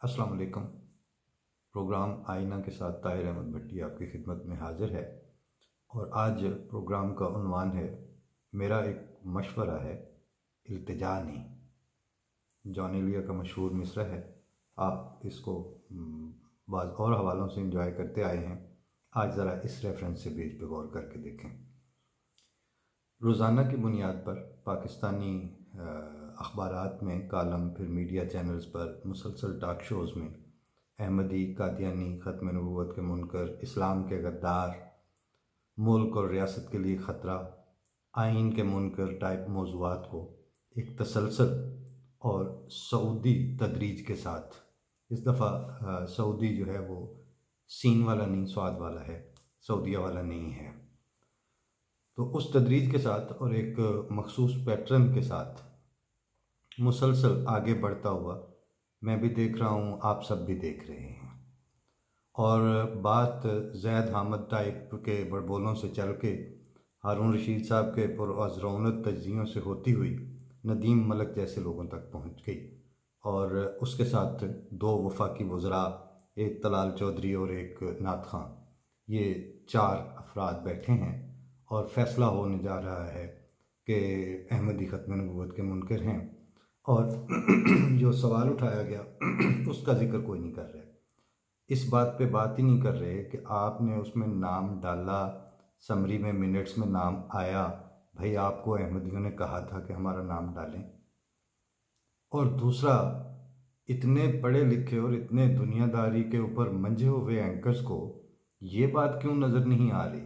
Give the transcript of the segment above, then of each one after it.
अस्सलाम वालेकुम। प्रोग्राम आईना के साथ ताहिर अहमद भट्टी आपकी खिदमत में हाजिर है और आज प्रोग्राम का उन्वान है मेरा एक मशवरा है, इल्तिजा नहीं। जॉन एलिया का मशहूर मिसरा है। आप इसको बाज़ और हवालों से इंजॉय करते आए हैं। आज ज़रा इस रेफरेंस से पेज पे गौर करके देखें। रोज़ाना की बुनियाद पर पाकिस्तानी अखबारात में कालम, फिर मीडिया चैनल्स पर मुसलसल टॉक शोज़ में अहमदी, कादियानी, ख़त्म नबूवत के मुनकर, इस्लाम के गद्दार, मुल्क और रियासत के लिए ख़तरा, आइन के मुनकर टाइप मौज़ूआत को एक तसलसल और सऊदी तदरीज के साथ, इस दफ़ा सऊदी जो है वो सीन वाला नहीं, स्वाद वाला है, सऊदिया वाला नहीं है। तो उस तदरीज के साथ और एक मखसूस पैटर्न के साथ मुसलसल आगे बढ़ता हुआ मैं भी देख रहा हूँ, आप सब भी देख रहे हैं। और बात ज़ैद हामिद टाइप के बड़बोलों से चल के हारून रशीद साहब के पुरअज़रौनक तज्ज़ियों से होती हुई नदीम मलिक जैसे लोगों तक पहुँच गई और उसके साथ दो वफाकी वज़रा, एक तलाल चौधरी और एक नात खां, ये चार अफराद बैठे हैं और फ़ैसला होने जा रहा है कि अहमदी ख़त्म नबूवत के मुनकर हैं। और जो सवाल उठाया गया उसका जिक्र कोई नहीं कर रहे, इस बात पे बात ही नहीं कर रहे कि आपने उसमें नाम डाला, समरी में मिनट्स में नाम आया, भाई आपको अहमदियों ने कहा था कि हमारा नाम डालें। और दूसरा, इतने पढ़े लिखे और इतने दुनियादारी के ऊपर मंझे हुए एंकर्स को ये बात क्यों नज़र नहीं आ रही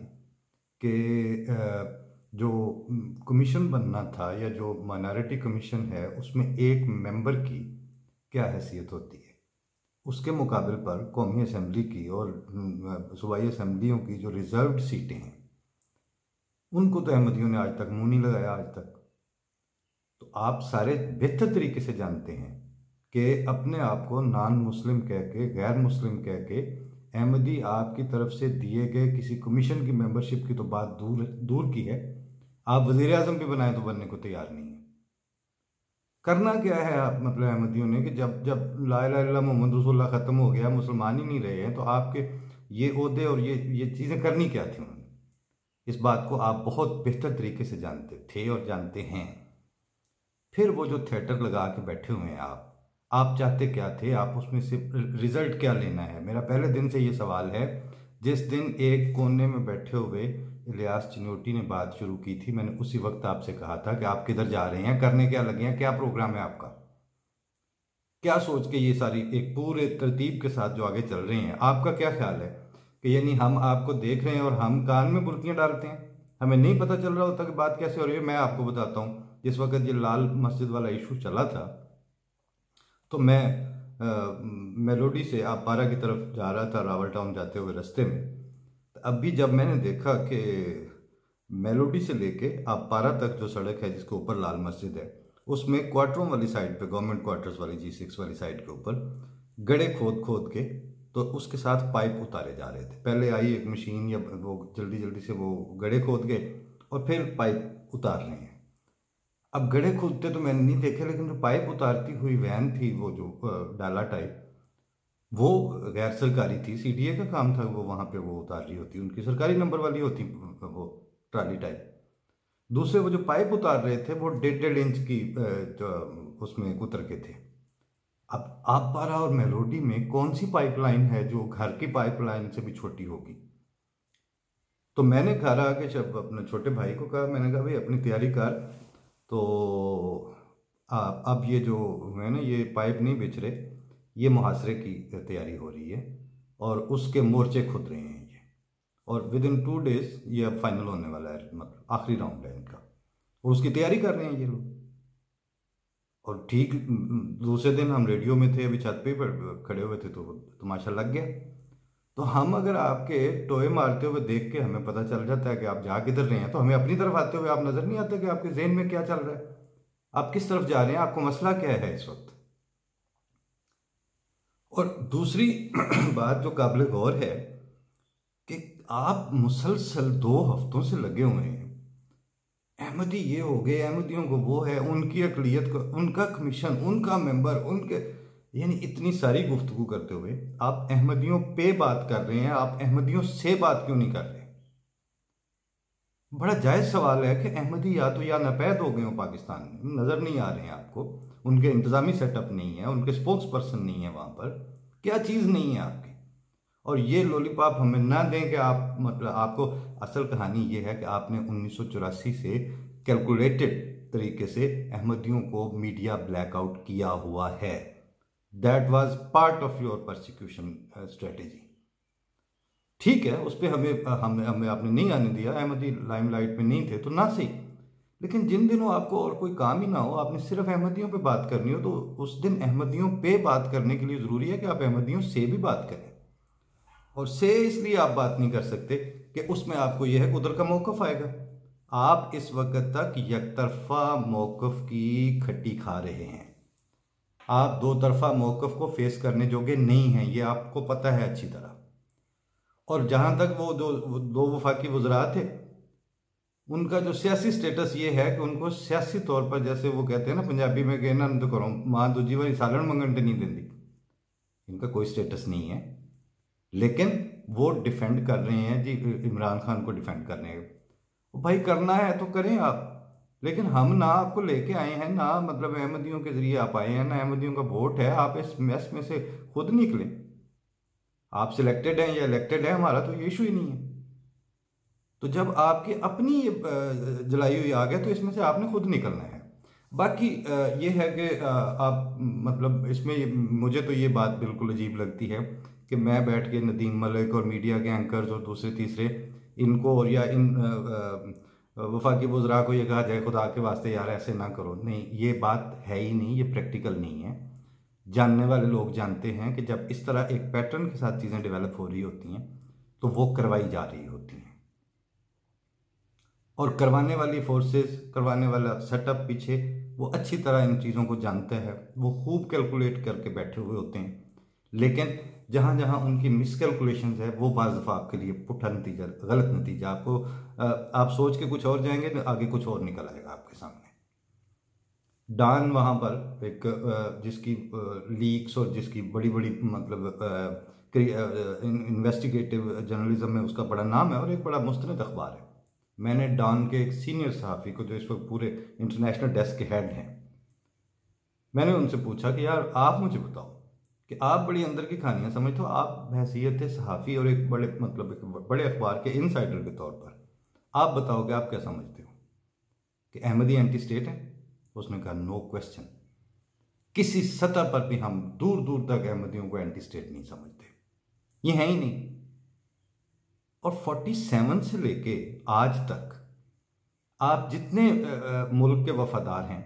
कि जो कमीशन बनना था या जो माइनॉरिटी कमीशन है उसमें एक मेंबर की क्या हैसियत होती है, उसके मुकाबले पर कौमी असम्बली की और सूबाई असम्बलियों की जो रिज़र्व्ड सीटें हैं उनको तो अहमदियों ने आज तक मुंह नहीं लगाया आज तक। तो आप सारे बेहतर तरीके से जानते हैं कि अपने आप को नॉन मुस्लिम कह के, गैर मुस्लिम कह के, अहमदी आपकी तरफ से दिए गए किसी कमीशन की मेंबरशिप की तो बात दूर की है, आप वज़ीर आज़म भी बनाए तो बनने को तैयार नहीं है। करना क्या है आप, मतलब अहमदियों ने, कि जब जब ला इलाहा इल्लल्लाह मुहम्मद रसूलुल्लाह ख़त्म हो गया, मुसलमान ही नहीं रहे हैं, तो आपके ये ओहदे और ये चीज़ें करनी क्या थी उन्होंने? इस बात को आप बहुत बेहतर तरीके से जानते थे और जानते हैं। फिर वो जो थिएटर लगा के बैठे हुए हैं आप चाहते क्या थे? आप उसमें से रिजल्ट क्या लेना है? मेरा पहले दिन से ये सवाल है। जिस दिन एक कोने में बैठे हुए इलियास चिन्योटी ने बात शुरू की थी, मैंने उसी वक्त आपसे कहा था कि आप किधर जा रहे हैं, करने क्या लगे हैं, क्या प्रोग्राम है आपका, क्या सोच के ये सारी एक पूरे तरतीब के साथ जो आगे चल रहे हैं, आपका क्या ख्याल है कि यानी हम आपको देख रहे हैं और हम कान में बुर्कियां डालते हैं, हमें नहीं पता चल रहा होता कि बात कैसे हो रही है? मैं आपको बताता हूँ, जिस वक्त ये लाल मस्जिद वाला इशू चला था तो मैं मेलोडी से आप पारा की तरफ जा रहा था, रावल टाउन जाते हुए रास्ते में। तो अब भी जब मैंने देखा कि मेलोडी से लेके आप पारा तक जो सड़क है जिसके ऊपर लाल मस्जिद है, उसमें क्वार्टरों वाली साइड पे, गवर्नमेंट क्वार्टर्स वाली G6 वाली साइड के ऊपर गड्ढे खोद खोद के तो उसके साथ पाइप उतारे जा रहे थे। पहले आई एक मशीन या वो जल्दी जल्दी से वो गड्ढे खोद गए और फिर पाइप उतार रहे हैं। अब गड्ढे खोदते तो मैंने नहीं देखे, लेकिन जो पाइप उतारती हुई वैन थी, वो जो डाला टाइप, वो गैर सरकारी थी, CDA का काम था वो, वहाँ पे वो उतार रही होती, उनकी सरकारी नंबर वाली होती वो ट्राली टाइप। दूसरे वो जो पाइप उतार रहे थे वो 1.5 इंच की उसमें उतर के थे। अब आप पारा और मेलोडी में कौन सी पाइपलाइन है जो घर की पाइपलाइन से भी छोटी होगी? तो मैंने घर आके जब अपने छोटे भाई को कहा, मैंने कहा भाई अपनी तैयारी कर, तो अब ये जो है ना, ये पाइप नहीं बिछ रहे, ये मुहासरे की तैयारी हो रही है और उसके मोर्चे खुद रहे हैं ये, और विद इन 2 डेज ये अब फाइनल होने वाला है, मतलब आखिरी राउंड है इनका, और उसकी तैयारी कर रहे हैं ये लोग। और ठीक दूसरे दिन हम रेडियो में थे, अभी छत पे खड़े हुए थे तो तमाशा लग गया। तो हम अगर आपके टोए मारते हुए देख के हमें पता चल जाता है कि आप जा किधर रहे हैं, तो हमें अपनी तरफ आते हुए आप नजर नहीं आते कि आपके जहन में क्या चल रहा है, आप किस तरफ जा रहे हैं, आपको मसला क्या है इस वक्त। और दूसरी बात जो काबिल गौर है कि आप मुसलसल 2 हफ्तों से लगे हुए हैं, अहमदी ये हो गए, अहमदियों को वो है, उनकी अकलियत को, उनका कमीशन, उनका मेंबर, उनके, यानी इतनी सारी गुफ्तगू करते हुए आप अहमदियों पे बात कर रहे हैं, आप अहमदियों से बात क्यों नहीं कर रहे? बड़ा जायज़ सवाल है कि अहमदी या नापैद हो गए हो पाकिस्तान में, नज़र नहीं आ रहे हैं आपको, उनके इंतज़ामी सेटअप नहीं है, उनके स्पोक्स पर्सन नहीं है वहाँ पर, क्या चीज़ नहीं है आपकी? और ये लॉलीपॉप हमें ना दें कि आप मतलब आपको असल कहानी ये है कि आपने 1984 से कैलकुलेटेड तरीके से अहमदियों को मीडिया ब्लैकआउट किया हुआ है। That was part of your persecution strategy. ठीक है, उस पर हमें आपने नहीं आने दिया, अहमदी लाइमलाइट में नहीं थे तो ना सही, लेकिन जिन दिनों आपको और कोई काम ही ना हो, आपने सिर्फ अहमदियों पे बात करनी हो, तो उस दिन अहमदियों पे बात करने के लिए ज़रूरी है कि आप अहमदियों से भी बात करें। और से इसलिए आप बात नहीं कर सकते कि उसमें आपको यह है उधर का मौकफ आएगा। आप इस वक्त तक यकतरफा मौकफ की खट्टी खा रहे हैं, आप दो तरफा मौकफ को फेस करने जोगे नहीं हैं, ये आपको पता है अच्छी तरह। और जहां तक वो दो वफाकी वज़रा थे, उनका जो सियासी स्टेटस ये है कि उनको सियासी तौर पर, जैसे वो कहते हैं ना पंजाबी में, कहना तो करो मां दूजी बारी सालन मंगन नहीं देती, इनका कोई स्टेटस नहीं है, लेकिन वो डिफेंड कर रहे हैं जी, इमरान खान को डिफेंड करने हैं। भाई करना है तो करें आप, लेकिन हम ना आपको लेके आए हैं, ना मतलब अहमदियों के जरिए आप आए हैं, ना अहमदियों का वोट है, आप इस मैस में से खुद निकलें। आप सिलेक्टेड हैं या इलेक्टेड है, हमारा तो ये इशू ही नहीं है। तो जब आपकी अपनी जलाई हुई आ गया तो इसमें से आपने खुद निकलना है। बाकी ये है कि आप मतलब इसमें मुझे तो ये बात बिल्कुल अजीब लगती है कि मैं बैठ के नदीम मलिक और मीडिया के एंकर्स और दूसरे तीसरे इनको और या इन वफाकी वज़रा को ये कहा जाए खुदा के वास्ते यार ऐसे ना करो, नहीं, ये बात है ही नहीं, ये प्रैक्टिकल नहीं है। जानने वाले लोग जानते हैं कि जब इस तरह एक पैटर्न के साथ चीज़ें डेवलप हो रही होती हैं तो वो करवाई जा रही होती हैं, और करवाने वाली फोर्सेस, करवाने वाला सेटअप पीछे वो अच्छी तरह इन चीज़ों को जानते हैं, वो खूब कैलकुलेट करके बैठे हुए होते हैं। लेकिन जहाँ जहाँ उनकी मिसकैलकुलेशंस है वो बाज़ दफ़ा आपके लिए पुट्ठा नतीजा, गलत नतीजा, आपको आप सोच के कुछ और जाएंगे, आगे कुछ और निकल आएगा आपके सामने। डॉन वहाँ पर एक जिसकी लीक्स और जिसकी बड़ी बड़ी मतलब इन्वेस्टिगेटिव जर्नलिज्म में उसका बड़ा नाम है और एक बड़ा मुस्तनद अखबार है। मैंने डॉन के एक सीनियर सहाफ़ी को, जो इस वक्त पूरे इंटरनेशनल डेस्क के हेड हैं, मैंने उनसे पूछा कि यार आप मुझे बताओ कि आप बड़ी अंदर की कहानियाँ समझते हो, आप हैसियत सहाफ़ी और एक बड़े मतलब एक बड़े अखबार के इनसाइडर के तौर पर आप बताओ कि आप क्या समझते हो कि अहमदी एंटी स्टेट है? उसने कहा नो क्वेश्चन, किसी सतह पर भी हम दूर दूर तक अहमदियों को एंटी स्टेट नहीं समझते, ये है ही नहीं। और 47 से लेके आज तक आप जितने मुल्क के वफादार हैं,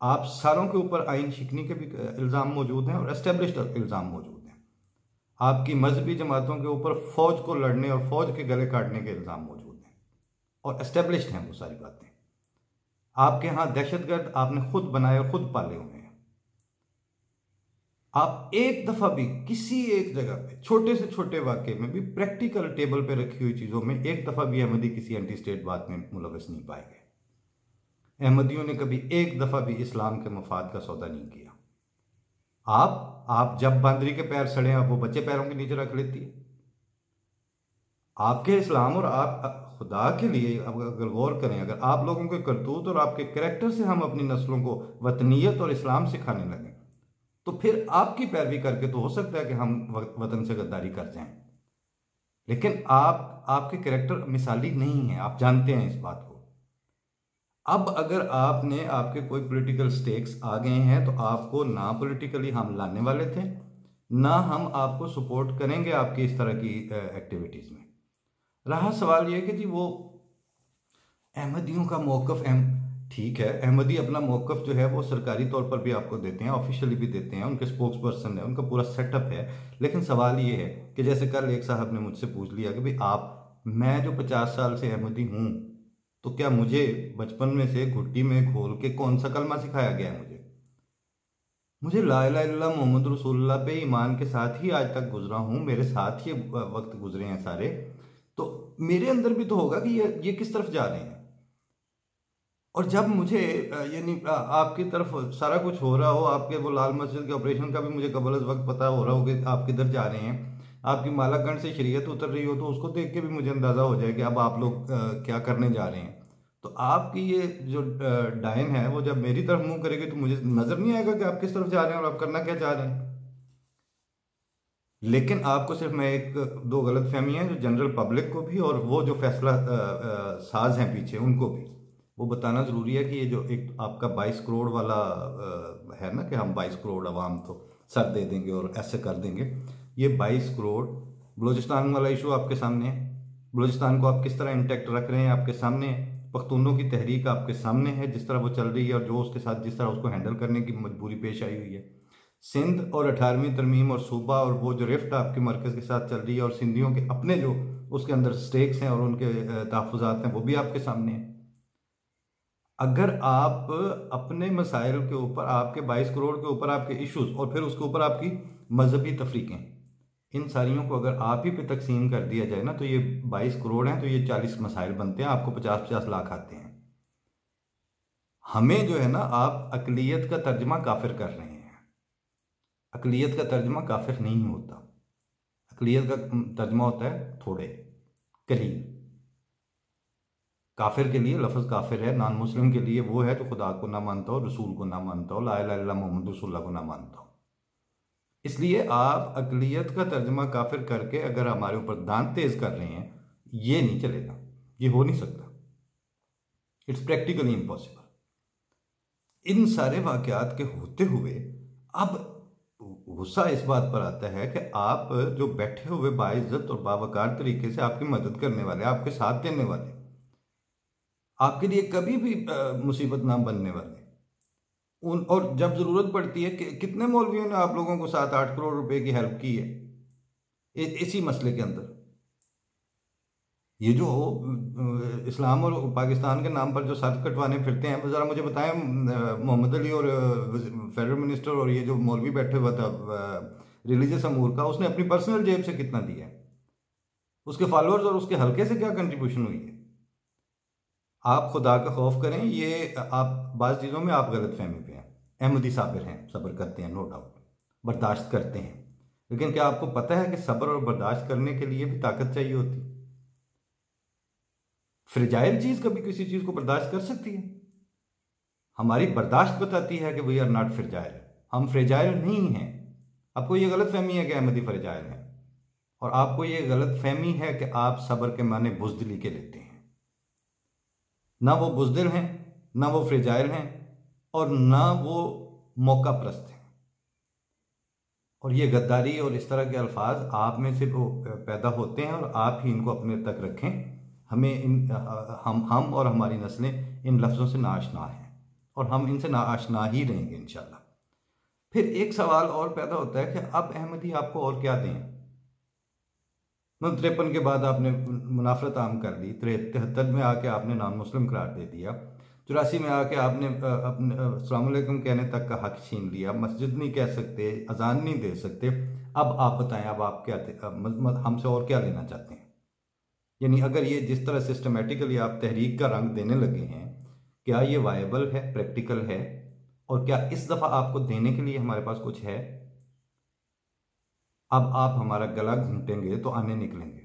आप सारों के ऊपर आइन शिकनी के भी इल्ज़ाम मौजूद हैं और एस्टेब्लिश्ड इल्ज़ाम मौजूद हैं। आपकी मजहबी जमातों के ऊपर फ़ौज को लड़ने और फ़ौज के गले काटने के इल्ज़ाम मौजूद हैं और एस्टेब्लिश्ड हैं वो सारी बातें। आपके यहाँ दहशतगर्द आपने खुद बनाए और खुद पाले हुए हैं। आप एक दफ़ा भी किसी एक जगह पे छोटे से छोटे वाक़े में भी प्रैक्टिकल टेबल पे रखी हुई चीज़ों में एक दफ़ा भी अहमदी किसी एंटी स्टेट बात में मुलविस नहीं पाए गए। अहमदियों ने कभी एक दफ़ा भी इस्लाम के मफाद का सौदा नहीं किया। आप जब बंदरी के पैर सड़े, आप वो बच्चे पैरों के नीचे रख लेती है। आपके इस्लाम और आप खुदा के लिए अगर गौर करें, अगर आप लोगों के करतूत और आपके कैरेक्टर से हम अपनी नस्लों को वतनीयत और इस्लाम सिखाने लगे, तो फिर आपकी पैरवी करके तो हो सकता है कि हम वतन से गद्दारी कर जाएं, लेकिन आपके कैरेक्टर मिसाली नहीं है, आप जानते हैं इस बात को। अब अगर आपने आपके कोई पॉलिटिकल स्टेक्स आ गए हैं तो आपको ना पॉलिटिकली हम लाने वाले थे, ना हम आपको सपोर्ट करेंगे आपकी इस तरह की एक्टिविटीज़ में। रहा सवाल ये कि जी वो अहमदियों का मौक़िफ़ ठीक है, अहमदी अपना मौक़िफ़ जो है वो सरकारी तौर पर भी आपको देते हैं, ऑफिशियली भी देते हैं, उनके स्पोक्स पर्सन है, उनका पूरा सेटअप है। लेकिन सवाल ये है कि जैसे कल एक साहब ने मुझसे पूछ लिया कि भाई मैं जो 50 साल से अहमदी हूँ, तो क्या मुझे बचपन में से घुट्टी में घोल के कौन सा कलमा सिखाया गया है? मुझे ला इलाहा इल्लल्लाह मोहम्मद रसूलुल्लाह पे ईमान के साथ ही आज तक गुजरा हूँ, मेरे साथ ही वक्त गुजरे हैं सारे, तो मेरे अंदर भी तो होगा कि ये किस तरफ जा रहे हैं। और जब मुझे यानी आपकी तरफ सारा कुछ हो रहा हो, आपके वो लाल मस्जिद के ऑपरेशन का भी मुझे कबल अज़ वक्त पता हो रहा हो कि आप किधर जा रहे हैं, आपकी मालागंज से शरीयत उतर रही हो, तो उसको देख के भी मुझे अंदाज़ा हो जाए कि अब आप लोग क्या करने जा रहे हैं। तो आपकी ये जो डायन है वो जब मेरी तरफ मुंह करेगी तो मुझे नज़र नहीं आएगा कि आप किस तरफ जा रहे हैं और आप करना क्या चाह रहे हैं। लेकिन आपको सिर्फ मैं एक दो गलत फहमियाँ जो जनरल पब्लिक को भी और वो जो फैसला साज हैं पीछे उनको भी वो बताना ज़रूरी है कि ये जो एक आपका 22 करोड़ वाला है ना कि हम 22 करोड़ अवाम तो सर दे देंगे और ऐसे कर देंगे, ये 22 करोड़ बलूचिस्तान वाला इशू आपके सामने है। बलूचिस्तान को आप किस तरह इंटैक्ट रख रहे हैं आपके सामने है। पख्तूनों की तहरीक आपके सामने है जिस तरह वो चल रही है और जो उसके साथ जिस तरह उसको हैंडल करने की मजबूरी पेश आई हुई है। सिंध और 18वीं तरमीम और सूबा और वो जो रिफ्ट आपके मरकज़ के साथ चल रही है और सिंधियों के अपने जो उसके अंदर स्टेक्स हैं और उनके तहफ़्फ़ुज़ात हैं वो भी आपके सामने हैं। अगर आप अपने मसाइल के ऊपर आपके 22 करोड़ के ऊपर आपके इश्यूज और फिर उसके ऊपर आपकी मजहबी तफरीकें, इन सारियों को अगर आप ही पे तकसीम कर दिया जाए ना तो ये 22 करोड़ हैं तो ये 40 मसाइल बनते हैं, आपको 50-50 लाख आते हैं। हमें जो है ना आप अकलियत का तर्जमा काफिर कर रहे हैं। अकलियत का तर्जमा काफिर नहीं होता, अकलियत का तर्जमा होता है थोड़े कलील। काफिर के लिए लफ्ज़ काफिर है, नॉन मुस्लिम के लिए वो है तो खुदा को ना मानता हो, रसूल को ना मानता हो, ला इलाहा इल्लल्लाह मुहम्मद रसूलुल्लाह को ना मानता हो। इसलिए आप अकलियत का तर्जमा काफिर करके अगर हमारे ऊपर दांत तेज कर रहे हैं, ये नहीं चलेगा, ये हो नहीं सकता, इट्स प्रैक्टिकली इम्पॉसिबल। इन सारे वाकयात के होते हुए अब गुस्सा इस बात पर आता है कि आप जो बैठे हुए बाइज्जत और बावकार तरीके से आपकी मदद करने वाले, आपके साथ देने वाले, आपके लिए कभी भी मुसीबत ना बनने वाले उन, और जब ज़रूरत पड़ती है कि कितने मौलवियों ने आप लोगों को 7-8 करोड़ रुपए की हेल्प की है इसी मसले के अंदर। ये जो इस्लाम और पाकिस्तान के नाम पर जो सर कटवाने फिरते हैं, ज़रा मुझे बताएं, मोहम्मद अली और फेडरल मिनिस्टर और ये जो मौलवी बैठे हुआ था रिलीजियस अमूर का, उसने अपनी पर्सनल जेब से कितना दिया है, उसके फॉलोअर्स और उसके हल्के से क्या कंट्रीब्यूशन हुई है। आप खुदा का खौफ करें, ये आप बाज़ चीज़ों में आप गलत फहमी पे हैं। अहमदी साबिर हैं, सब्र करते हैं, नो डाउट, बर्दाश्त करते हैं, लेकिन क्या आपको पता है कि सब्र और बर्दाश्त करने के लिए भी ताकत चाहिए होती है। फ्रेजाइल चीज़ कभी किसी चीज़ को बर्दाश्त कर सकती है? हमारी बर्दाश्त बताती है कि वी आर नॉट फ्रेजाइल, हम फ्रेजाइल नहीं हैं। आपको ये गलत फहमी है कि अहमदी फ्रेजाइल है, और आपको ये गलत फहमी है कि आप सब्र के माने बुज़दिली के लेते हैं। ना वो बुज़दिल हैं, ना वो फ्रेजाइल हैं, और ना वो मौका परस्त हैं। और ये गद्दारी और इस तरह के अल्फाज आप में से पैदा होते हैं और आप ही इनको अपने तक रखें। हमें हम और हमारी नस्लें इन लफ्ज़ों से नाआशना हैं और हम इनसे नाआशना ही रहेंगे इंशाल्लाह। फिर एक सवाल और पैदा होता है कि अब अहमदी आपको और क्या दें। 53 के बाद आपने मुनाफरत आम कर ली, 73 में आके आपने नॉन मुस्लिम करार दे दिया, 84 में आके आपने अपने अस्सलाम वालेकुम कहने तक का हक छीन लिया, मस्जिद नहीं कह सकते, अजान नहीं दे सकते। अब आप बताएं, अब आप क्या हमसे और क्या लेना चाहते हैं? यानी अगर ये जिस तरह सिस्टमेटिकली आप तहरीक का रंग देने लगे हैं, क्या ये वायबल है, प्रैक्टिकल है, और क्या इस दफ़ा आपको देने के लिए हमारे पास कुछ है? अब आप हमारा गला घूंटेंगे तो आने निकलेंगे,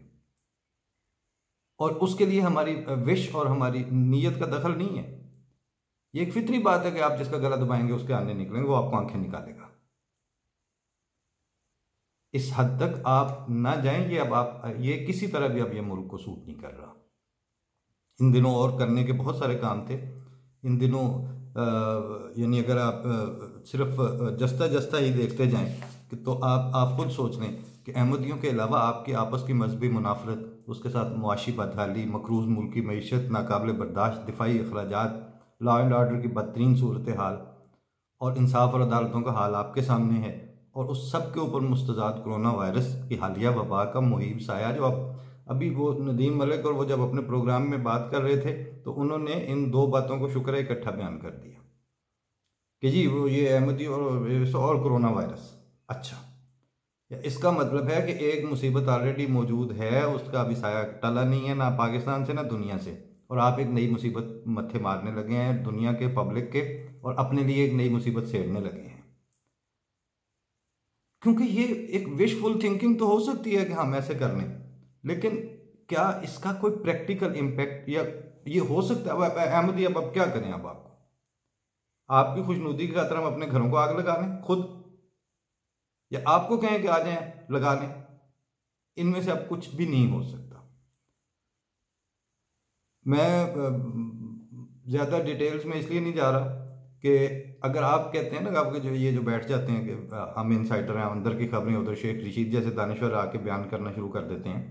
और उसके लिए हमारी विश और हमारी नीयत का दखल नहीं है। ये एक फितरी बात है कि आप जिसका गला दबाएंगे उसके आने निकलेंगे, वो आपको आंखें निकालेगा। इस हद तक आप ना जाएं, ये अब आप ये किसी तरह भी अब ये मुल्क को सूट नहीं कर रहा। इन दिनों और करने के बहुत सारे काम थे। इन दिनों यानी अगर आप सिर्फ जस्ता जस्ता ही देखते जाएं कि तो आप खुद सोच लें कि अहमदियों के अलावा आपकी आपस की मजहबी मुनाफरत, उसके साथ मुआशी बदहाली, मकरूज मुल्की मईशत, नाकाबिल बर्दाश्त दिफाई अखराजात, लॉ एंड ऑर्डर की बदतरीन सूरत हाल और इंसाफ और अदालतों का हाल आपके सामने है, और उस सब के ऊपर मुस्तजाद कोरोना वायरस की हालिया वबा का मुहीब साया, जो आप अभी वो नदीम मलिक और वो जब अपने प्रोग्राम में बात कर रहे थे तो उन्होंने इन दो बातों को शुक्र है इकट्ठा बयान कर दिया कि जी वो ये अहमदी और कोरोना वायरस। अच्छा, इसका मतलब है कि एक मुसीबत ऑलरेडी मौजूद है, उसका अभी साया टला नहीं है, ना पाकिस्तान से ना दुनिया से, और आप एक नई मुसीबत मत्थे मारने लगे हैं दुनिया के, पब्लिक के, और अपने लिए एक नई मुसीबत छेड़ने लगे हैं। क्योंकि ये एक विशफुल थिंकिंग तो हो सकती है कि हम ऐसे कर लें, लेकिन क्या इसका कोई प्रैक्टिकल इम्पैक्ट या ये हो सकता है? अहमदी अब क्या करें? अब आपकी खुशनुदी की खातिर हम अपने घरों को आग लगा लें खुद, या आपको कहें कि आ जाएं लगा लें? इनमें से अब कुछ भी नहीं हो सकता। मैं ज़्यादा डिटेल्स में इसलिए नहीं जा रहा कि अगर आप कहते हैं ना, आपके जो बैठ जाते हैं कि हम इनसाइडर हैं, अंदर की खबरें उधर शेख रशीद जैसे दानिश्वर आके बयान करना शुरू कर देते हैं।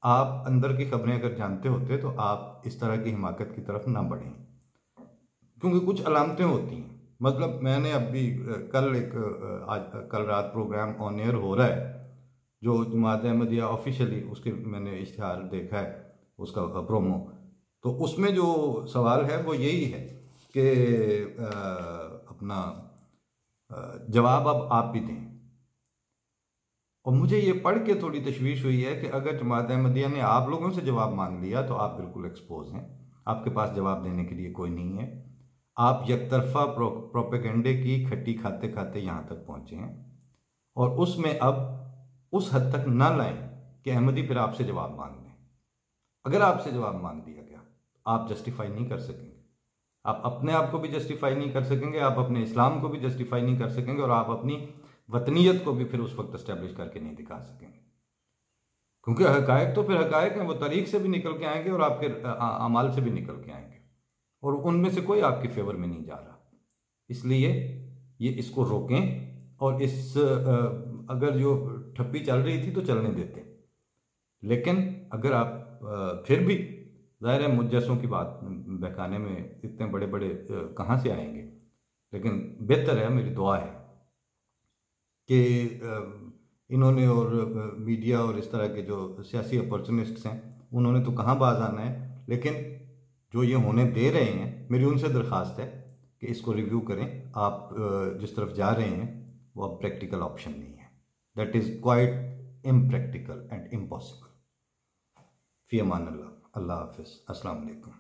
आप अंदर की खबरें अगर जानते होते तो आप इस तरह की हिमाकत की तरफ ना बढ़ें, क्योंकि कुछ अलामतें होती हैं। मतलब मैंने अभी कल रात प्रोग्राम ऑन एयर हो रहा है जो जमात अहमदिया ऑफिशियली, उसके मैंने इश्तिहार देखा है, उसका प्रोमो, तो उसमें जो सवाल है वो यही है कि अपना जवाब अब आप भी दें। और मुझे ये पढ़ के थोड़ी तशवीश हुई है कि अगर जमात अहमदिया ने आप लोगों से जवाब मांग लिया तो आप बिल्कुल एक्सपोज हैं, आपके पास जवाब देने के लिए कोई नहीं है। आप यकतरफा प्रोपेगेंडे की खट्टी खाते खाते यहाँ तक पहुँचे हैं, और उसमें अब उस हद तक ना लाएं कि अहमदी फिर आपसे जवाब मांग लें। अगर आपसे जवाब मांग दिया गया आप जस्टिफाई नहीं कर सकेंगे, आप अपने आप को भी जस्टिफाई नहीं कर सकेंगे, आप अपने इस्लाम को भी जस्टिफाई नहीं कर सकेंगे, और आप अपनी वतनीयत को भी फिर उस वक्त एस्टेब्लिश करके नहीं दिखा सकेंगे। क्योंकि हकायक तो फिर हकायक हैं, वो तारीख से भी निकल के आएंगे और आपके अमाल से भी निकल के आएंगे, और उनमें से कोई आपके फेवर में नहीं जा रहा। इसलिए ये इसको रोकें, और इस अगर जो ठप्पी चल रही थी तो चलने देते, लेकिन अगर आप फिर भी, ज़ाहिर है मुझ जैसों की बात बहकाने में इतने बड़े बड़े कहाँ से आएंगे, लेकिन बेहतर है, मेरी दुआ है कि इन्होंने और मीडिया और इस तरह के जो सियासी अपॉर्चुनिस्ट्स हैं उन्होंने तो कहाँ बाज आना है, लेकिन जो ये होने दे रहे हैं, मेरी उनसे दरख्वास्त है कि इसको रिव्यू करें। आप जिस तरफ जा रहे हैं वो अब प्रैक्टिकल ऑप्शन नहीं है, that is quite impractical and impossible. फ़ी अमान अल्लाह, अल्लाह हाफ़िज़, अस्सलाम वालेकुम।